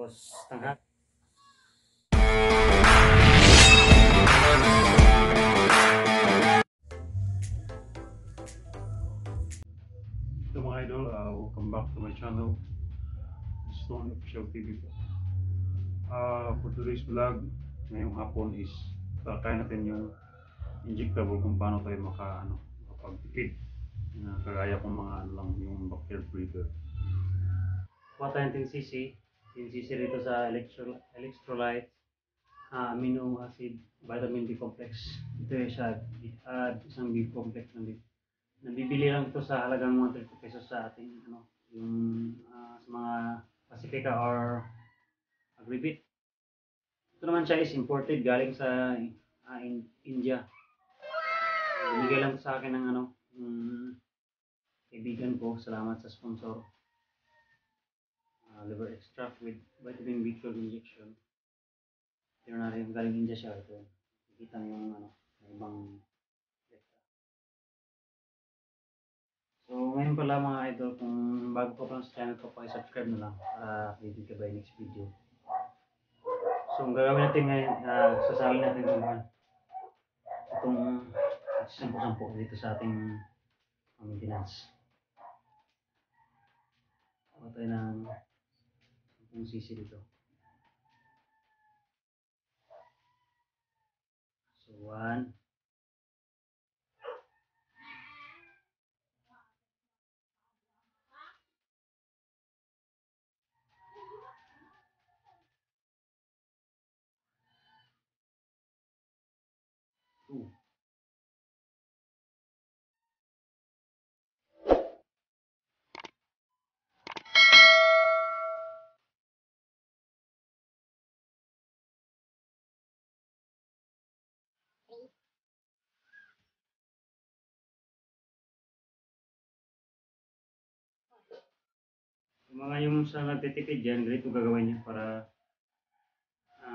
Tapos tanghak. So mga idol, welcome back to my channel. This is Stone Official TV po. For today's vlog, ngayong hapon is kakain natin yung injectable kung paano tayo makapagtipid. Kagaya kong mga lang yung backyard breeder. Kuha tayo ng 10cc. 10cc rito sa electrolyte, amino acid, vitamin B complex. Ito yung siya, isang B complex ng dito. Nabibili lang ito sa halagang mga 30 pesos sa ating yung sa mga Pacifica or Agribit. Ito naman siya is imported galing sa India. Binigay lang sa akin ng kaibigan ko. Salamat sa sponsor. Liver extract with vitamin B12 injection. Ito na rin galing India siya. Ito. Nakikita niyo yung ibang. So ngayon pala mga idol, kung bago ka pa lang sa channel ko, subscribe na lang para updated ka by next video. So ang gagawin natin ngayon, sasalin natin itong sampo-sampo dito sa ating maintenance. Ako tayo ng 10cc dito. So 1, 2. Yung sa nagtitipid dyan, ganito gagawin nyo para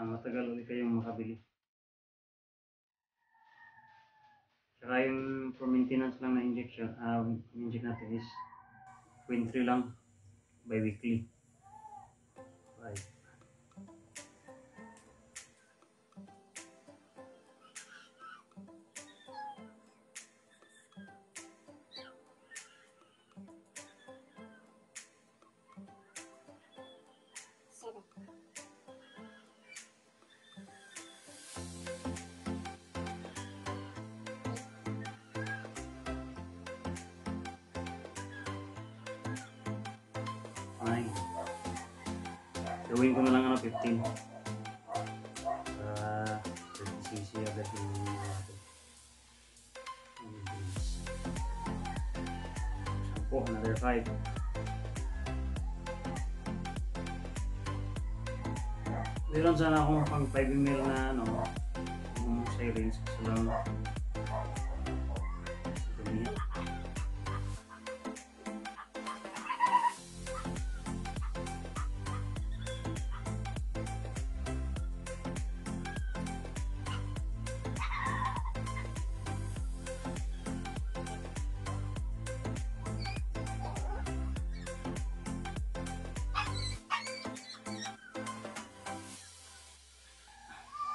matagal ulit kayong makabili. Saka yung for maintenance lang na injection, inject natin is 0.3 lang bi-weekly. Right. Ay, gawin ko na lang 15 para 30cc agad yung natin. Sampo, another 5. Meron sana akong pang 5 ml na yung syringe kasi lang dumi.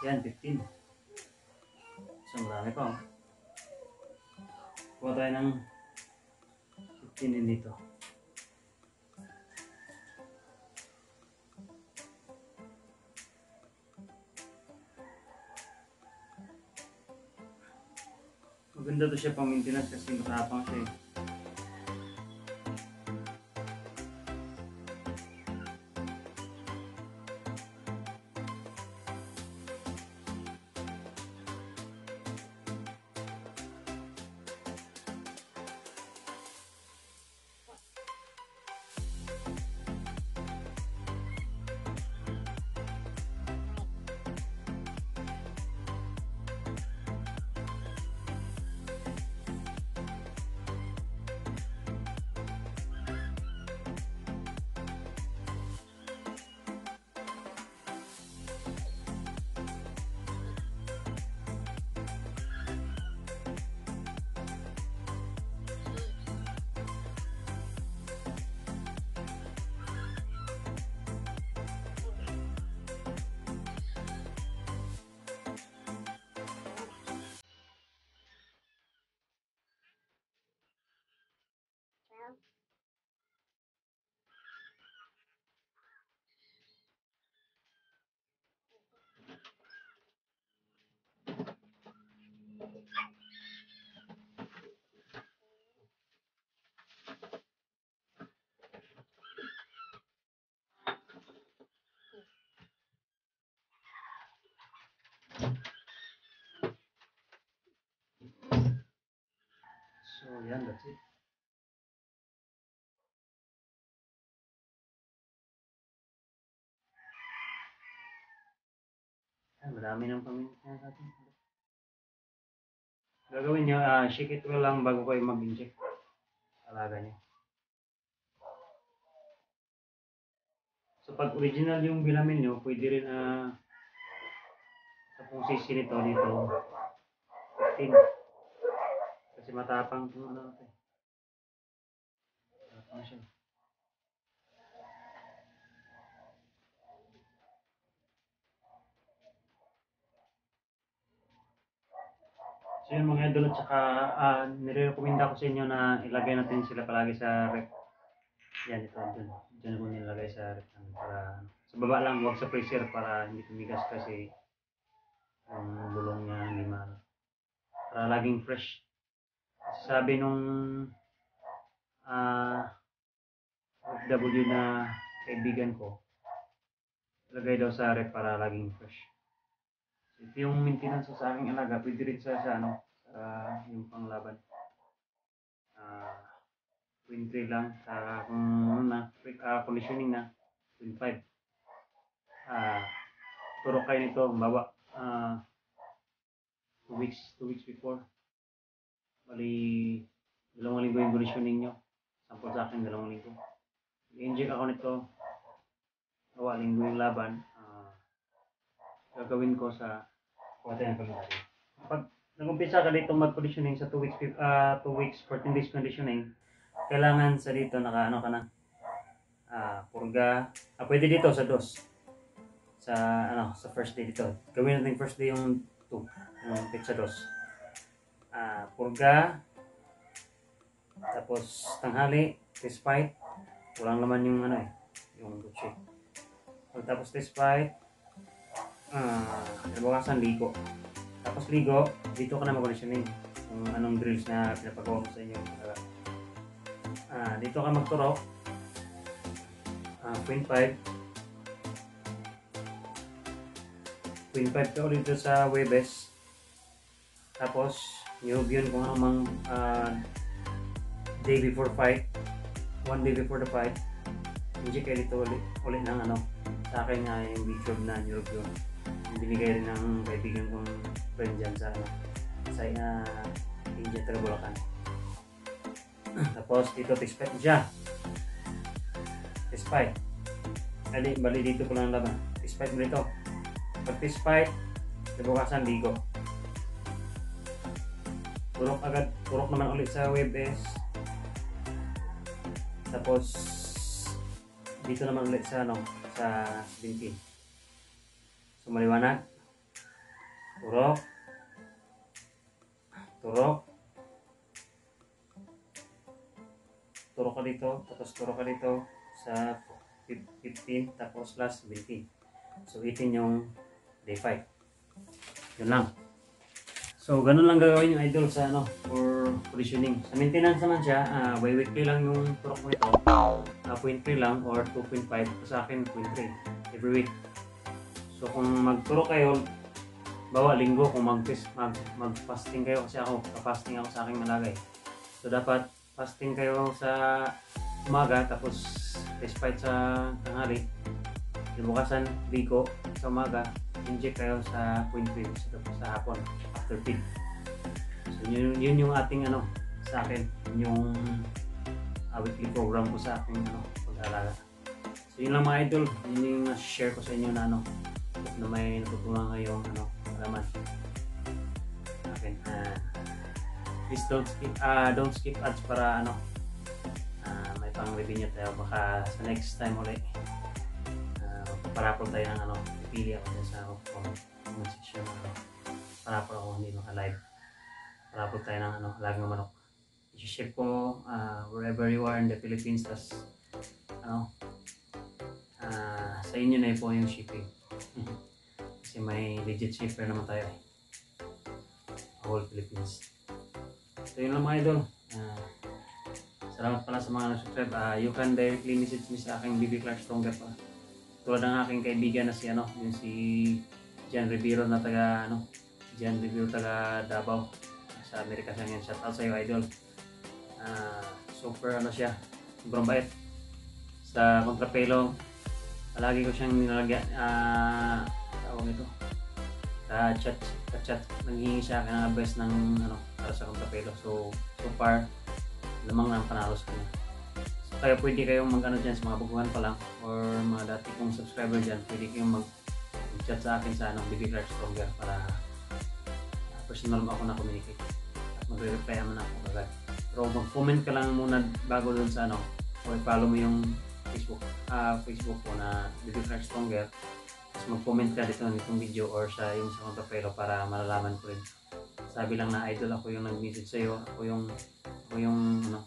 Yan, 15. So, marami pa. Kuha tayo ng 15 din dito. Maganda to siya pang maintenance kasi matapang siya eh. yan, that's it. Ay, marami ng pamilya natin. Gagawin nyo, shake it well lang bago kayo mag-inject. Alaga nyo. So pag original yung bilamin nyo, pwede rin sa pong sisi nito dito 15. Kasi matapang kung ano natin. Matapang siya. So yun mga idol, at saka nire-recommenda ko sa inyo na ilagay natin sila palagi sa rep. Yan, ito, dun. Diyan ko nilagay sa rep para sa baba lang, huwag sa freezer para hindi tumigas kasi yung bulong niya hindi para laging fresh. Sabi nung OFW na kaibigan ko, ilagay daw sa rep para laging fresh. Ito yung maintenance sa aking alaga, pwede rin sa yung panglaban. 23 lang sa kung conditioning na 25. Turok kayo nito, bawa 2 weeks before. Bali, 2 linggo yung conditioning nyo. Sample sa akin, 2 linggo. I-inject ako nito, bawa linggo yung laban. Gagawin ko sa kuwate ng pagkakali. Pag nag-umpisa ka dito mag-conditioning sa 2 weeks, 14 days conditioning, kailangan sa dito naka-ano ka na, purga, pwede dito sa dos. Sa first day dito. Gawin natin first day yung 2, yung pizza dos. Purga, tapos tanghali, test fight, walang laman yung yung butche. Tapos test fight, bukasan ligo. Tapos ligo, dito ka na mag-conditioning kung anong drills na pinapagawa ko sa inyo. Dito ka magturok, 0.5 ka ulit dito sa Webes. Tapos niyog yun kung anong day before fight, 1 day before the fight, inject kayo dito ulit ng sa akin yung B12 na niyog yun. Binigay rin ng kaibigan kong friend dyan sa India, Bulacan. Tapos dito test fight siya. Test fight. Bali dito ko lang laban. Test fight mo dito. Pag test fight, bukasan ligo. Turok naman ulit sa WebS. Tapos dito naman ulit sa sa 17. So maliwanag. Turok. Turok ka dito, tapos turok ka dito sa 15, tapos last 20. So 18 yung day 5. Yun lang. So ganun lang gagawin yung idol sa for conditioning. Sa maintenance naman siya, weekly lang yung turok mo ito. 0.3 lang or 2.5. Sa akin 0.3 every week. So kung magturok kayo, bawa linggo kung mag-fasting kayo, kasi ako fasting ako sa aking malagay. So dapat fasting kayo sa umaga, tapos test fight sa tanghali. Bukasan ligo sa umaga, inject kayo sa 0.3 sa hapon after feed. So yun yung ating sa akin, yung weekly program ko sa aking pag-alaga. So yun lang mga idol, yun yung share ko sa inyo na na may natutunan ngayong alaman akin. Please don't skip ads para may pang-revenue tayo. Baka sa next time ulit parapol tayo ng pili ako sa comment section parapol ako hindi maka-live. Parapol tayo ng alagang manok. I-ship ko wherever you are in the Philippines. Tas sa inyo na po yung shipping. Kasi may legit shipper naman tayo whole Philippines. So yun lang mga idol. Salamat pala sa mga nag-subscribe. You can directly message me sa aking BB Clark Stronger pa. Tulad ng aking kaibigan na yung si Jan Rivero na taga Davao sa Amerika siya ngayon. Shout out sa iyo idol. Super ano siya, sobrang bait. Sa kontrapelo, palagi ko siyang nilalagyan, tawag ito, ka-chat, nanghihingi siya ng advice ng ano, para sa kontrapelo. So far, lamang na ang panalo sa kanya. So, kaya pwede kayong mag-ano dyan sa mga baguhan pa lang or mga dati kong subscriber dyan, pwede kayong mag-chat sa akin sa ano, BB Clark Stronger para personal mo ako na communicate at magre-reply naman ako agad. Pero mag-comment ka lang muna bago dun sa ano, o i-follow mo yung Facebook ko na BB Clark Stronger. Tapos mag-comment ka dito nitong video or sa yung sa kontrapelo para malalaman ko rin. Sabi lang na idol ako yung nag-message sa'yo, ako yung ano,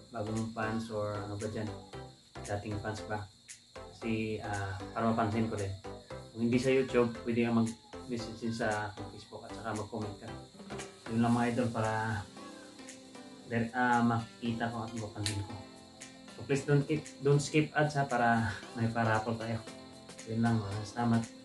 bagong fans or ano ba dyan, dating fans ba. Kasi para mapansin ko din. Kung hindi sa YouTube, pwede kang mag-message din sa Facebook at saka mag-comment ka. Yun lang mga idol para makikita ko at mapansin ko. So please don't skip ads ha, para may parapol tayo. Yun lang, salamat.